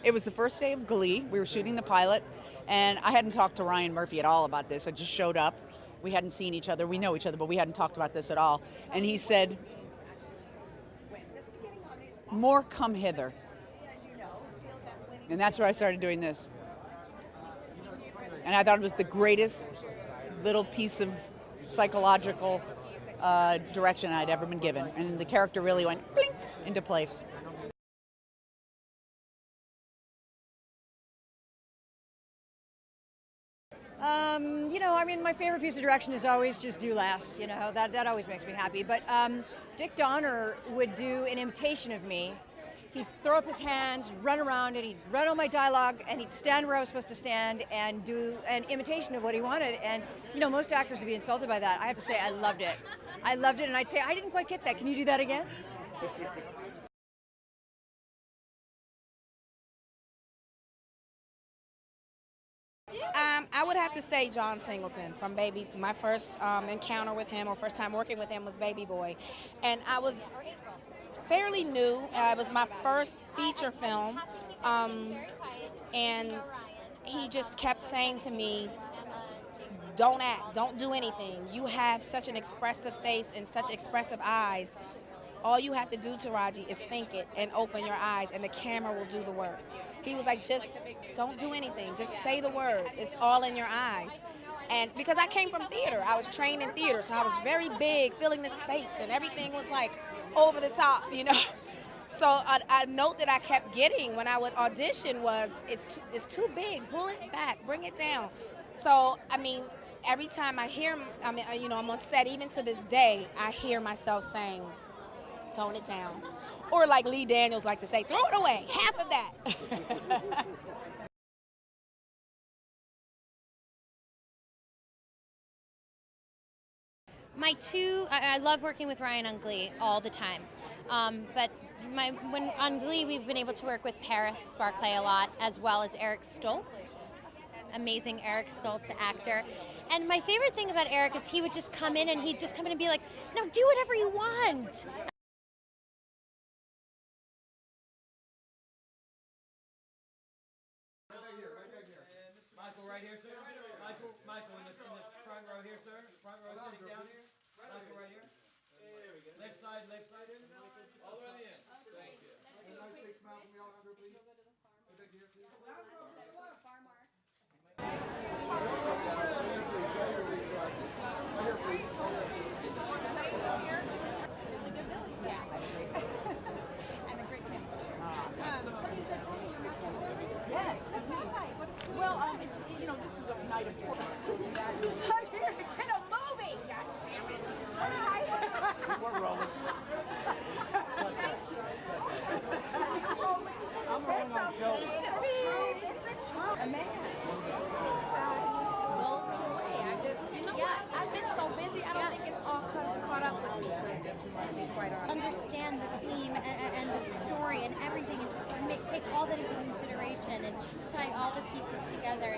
It was the first day of Glee. We were shooting the pilot, and I hadn't talked to Ryan Murphy at all about this. I just showed up. We hadn't seen each other. We know each other, but we hadn't talked about this at all. And he said, "More come hither." And that's where I started doing this. And I thought it was the greatest little piece of psychological direction I'd ever been given. And the character really went blink into place. My favorite piece of direction is always just do less. That always makes me happy. But Dick Donner would do an imitation of me. He'd throw up his hands, run around, and he'd run all my dialogue, and he'd stand where I was supposed to stand and do an imitation of what he wanted. And, most actors would be insulted by that. I have to say, I loved it. I loved it, and I'd say, I didn't quite get that. Can you do that again? I would have to say John Singleton from Baby. My first encounter with him, or first time working with him, was Baby Boy. And I was fairly new. It was my first feature film. And he just kept saying to me, don't act, don't do anything. You have such an expressive face and such expressive eyes. All you have to do, Taraji, is think it and open your eyes, and the camera will do the work. He was like, just don't do anything. Just say the words. It's all in your eyes. And because I came from theater, I was trained in theater, so I was very big, filling the space, and everything was like over the top, So a note that I kept getting when I would audition was, it's too big, pull it back, bring it down. So, every time I hear, I'm on set, even to this day, I hear myself saying, tone it down. Or like Lee Daniels like to say, throw it away, half of that. I love working with Ryan on Glee all the time. But when on Glee, we've been able to work with Paris Barclay a lot, as well as Eric Stoltz. Amazing Eric Stoltz, the actor. And my favorite thing about Eric is he would just come in and be like, no, do whatever you want. Michael, right here, sir. Michael, in the front row here, sir. Front row, sitting down here. Michael, right here. There we go. Left side in. All the way in. Thank you. A nice big smile from Alejandro, please. Back here, please. Far mark. Really good village. Yeah. And a great campus. What you said, Tony? Yes, that's right. Well, this is a night of court. I'm here to get a movie. God damn it. Hi. We're rolling. I'm rolling on Joe. It's the truth. A man. He blows me away. I've been so busy. I don't think it's all caught up with me. To be quite honest. Understand the theme and the story and everything, and take all that into consideration and tie all the pieces together.